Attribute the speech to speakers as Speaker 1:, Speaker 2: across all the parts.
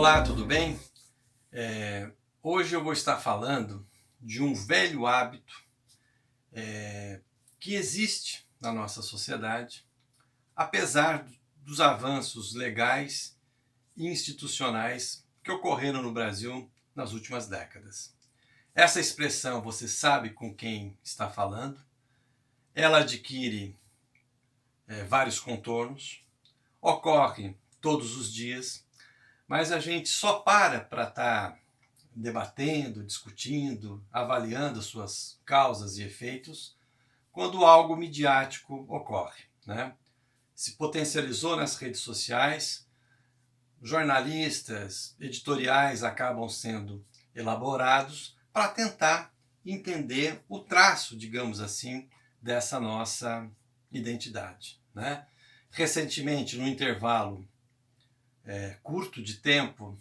Speaker 1: Olá, tudo bem? Hoje eu vou estar falando de um velho hábito que existe na nossa sociedade, apesar dos avanços legais e institucionais que ocorreram no Brasil nas últimas décadas. Essa expressão, você sabe com quem está falando, ela adquire vários contornos, ocorre todos os dias, mas a gente só para estar debatendo, discutindo, avaliando suas causas e efeitos quando algo midiático ocorre, né? Se potencializou nas redes sociais, jornalistas, editoriais acabam sendo elaborados para tentar entender o traço, digamos assim, dessa nossa identidade, né? Recentemente, no intervalo curto de tempo,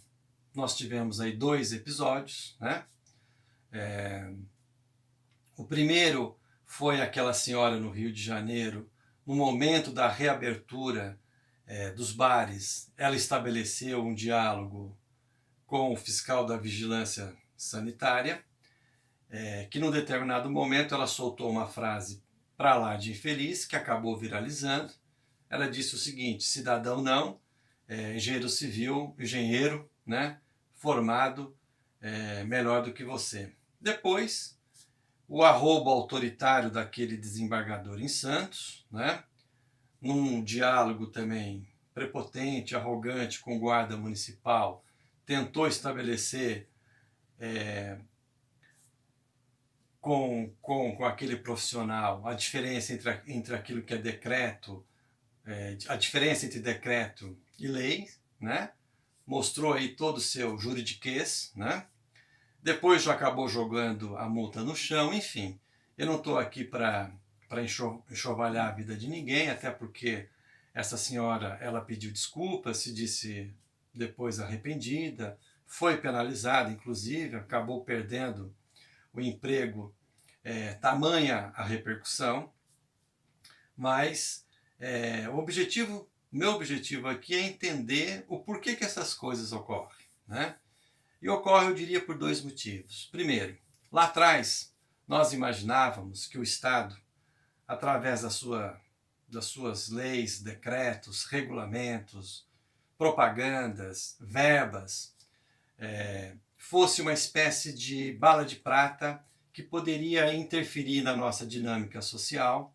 Speaker 1: nós tivemos aí 2 episódios, né? O primeiro foi aquela senhora no Rio de Janeiro, no momento da reabertura dos bares, ela estabeleceu um diálogo com o fiscal da vigilância sanitária, que num determinado momento ela soltou uma frase para lá de infeliz, que acabou viralizando. Ela disse o seguinte: cidadão não, engenheiro civil, engenheiro, né, formado, melhor do que você. Depois, o arrobo autoritário daquele desembargador em Santos, né, num diálogo também prepotente, arrogante com o guarda municipal, tentou estabelecer com aquele profissional a diferença entre aquilo que é decreto, a diferença entre decreto e lei, né? Mostrou aí todo o seu juridiquês, né? Depois já acabou jogando a multa no chão, enfim. Eu não estou aqui para enxovalhar a vida de ninguém, até porque essa senhora, ela pediu desculpas, se disse depois arrependida, foi penalizada, inclusive, acabou perdendo o emprego, tamanha a repercussão, mas meu objetivo aqui é entender o porquê que essas coisas ocorrem, né? E ocorre, eu diria, por 2 motivos. Primeiro, lá atrás, nós imaginávamos que o Estado, através das suas leis, decretos, regulamentos, propagandas, verbas, fosse uma espécie de bala de prata que poderia interferir na nossa dinâmica social,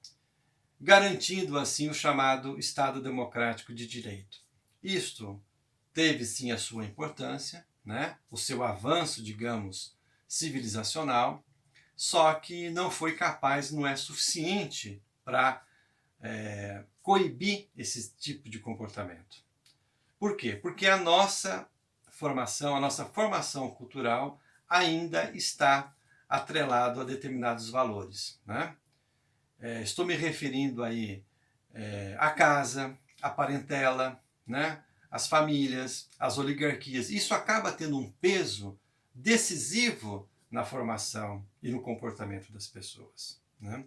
Speaker 1: garantindo assim o chamado Estado Democrático de Direito. Isto teve sim a sua importância, né? O seu avanço, digamos, civilizacional, só que não foi capaz, não é suficiente para coibir esse tipo de comportamento. Por quê? Porque a nossa formação cultural ainda está atrelado a determinados valores, né? Estou me referindo aí à casa, à parentela, né? Às famílias, às oligarquias. Isso acaba tendo um peso decisivo na formação e no comportamento das pessoas, né?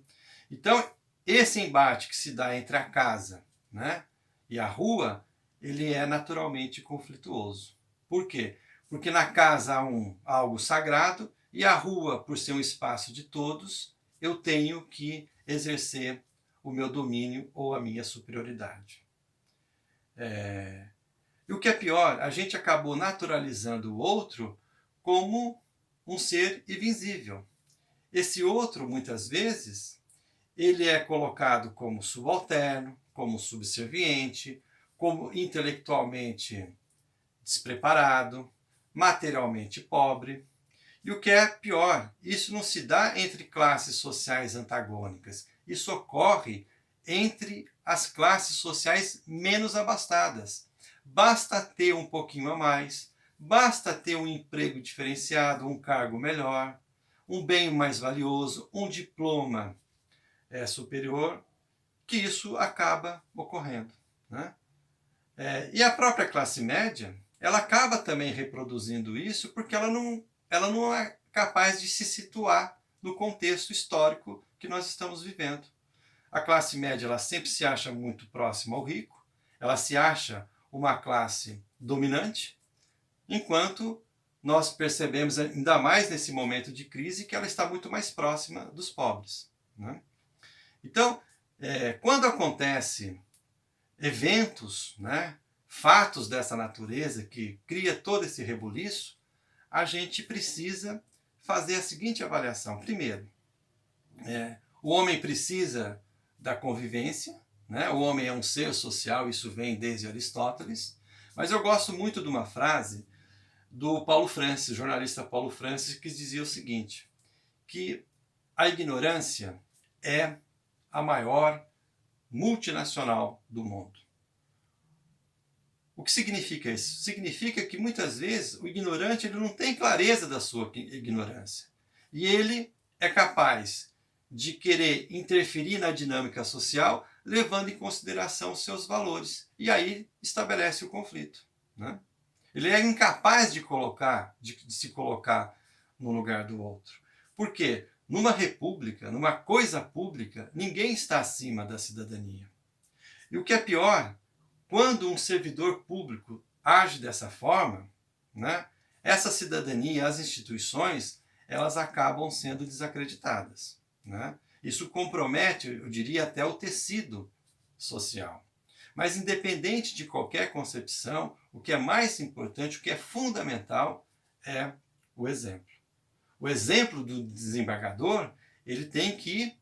Speaker 1: Então, esse embate que se dá entre a casa, né, e a rua, ele é naturalmente conflituoso. Por quê? Porque na casa há algo sagrado e a rua, por ser um espaço de todos, eu tenho que exercer o meu domínio ou a minha superioridade. E o que é pior, a gente acabou naturalizando o outro como um ser invisível. Esse outro, muitas vezes, ele é colocado como subalterno, como subserviente, como intelectualmente despreparado, materialmente pobre. E o que é pior, isso não se dá entre classes sociais antagônicas. Isso ocorre entre as classes sociais menos abastadas. Basta ter um pouquinho a mais, basta ter um emprego diferenciado, um cargo melhor, um bem mais valioso, um diploma superior, que isso acaba ocorrendo, né? E a própria classe média, ela acaba também reproduzindo isso porque ela não é capaz de se situar no contexto histórico que nós estamos vivendo. A classe média, ela sempre se acha muito próxima ao rico, ela se acha uma classe dominante, enquanto nós percebemos, ainda mais nesse momento de crise, que ela está muito mais próxima dos pobres, né? Então, quando acontece eventos, né, fatos dessa natureza que cria todo esse rebuliço, a gente precisa fazer a seguinte avaliação. Primeiro, o homem precisa da convivência, né? O homem é um ser social, isso vem desde Aristóteles, mas eu gosto muito de uma frase do Paulo Francis, jornalista Paulo Francis, que dizia o seguinte, que a ignorância é a maior multinacional do mundo. O que significa isso? Significa que muitas vezes o ignorante ele não tem clareza da sua ignorância. E ele é capaz de querer interferir na dinâmica social, levando em consideração os seus valores. E aí estabelece o conflito, né? Ele é incapaz de se colocar no lugar do outro. Por quê? Numa república, numa coisa pública, ninguém está acima da cidadania. E o que é pior, quando um servidor público age dessa forma, né, essa cidadania, as instituições, elas acabam sendo desacreditadas, né? Isso compromete, eu diria, até o tecido social. Mas independente de qualquer concepção, o que é mais importante, o que é fundamental, é o exemplo. O exemplo do desembargador, ele tem que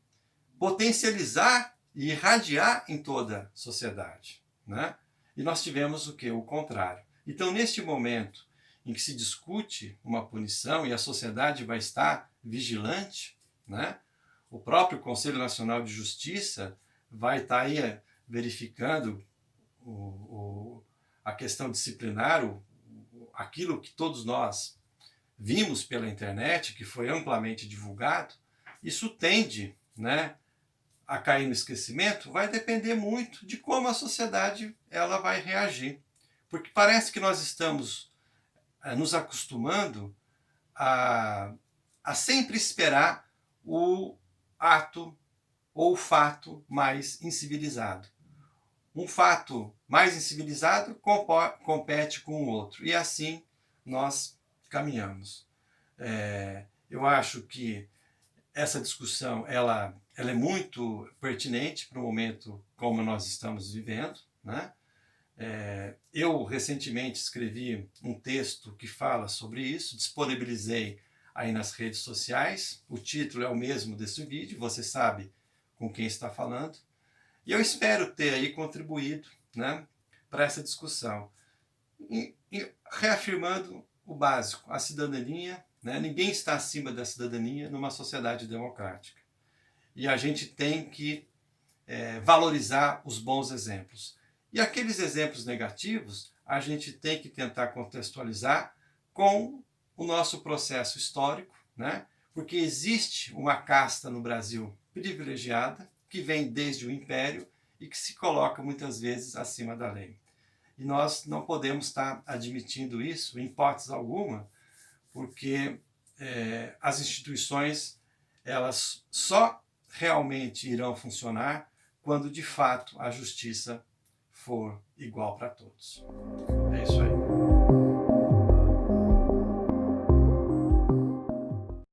Speaker 1: potencializar e irradiar em toda a sociedade, né? E nós tivemos o quê? O contrário. Então, neste momento em que se discute uma punição e a sociedade vai estar vigilante, né? O próprio Conselho Nacional de Justiça vai estar aí verificando a questão disciplinar, aquilo que todos nós vimos pela internet, que foi amplamente divulgado, isso tende, né, a cair no esquecimento, vai depender muito de como a sociedade ela vai reagir. Porque parece que nós estamos nos acostumando a sempre esperar o ato ou o fato mais incivilizado. Um fato mais incivilizado compete com o outro. E assim nós caminhamos. Eu acho que essa discussão ela é muito pertinente para o momento como nós estamos vivendo, né? Eu recentemente escrevi um texto que fala sobre isso, disponibilizei aí nas redes sociais. O título é o mesmo desse vídeo, você sabe com quem está falando. E eu espero ter aí contribuído, né, para essa discussão. E reafirmando o básico, a cidadania, né, ninguém está acima da cidadania numa sociedade democrática. E a gente tem que valorizar os bons exemplos. E aqueles exemplos negativos, a gente tem que tentar contextualizar com o nosso processo histórico, né? Porque existe uma casta no Brasil privilegiada, que vem desde o Império e que se coloca muitas vezes acima da lei. E nós não podemos estar admitindo isso, em hipótese alguma, porque as instituições elas só realmente irão funcionar quando de fato a justiça for igual para todos.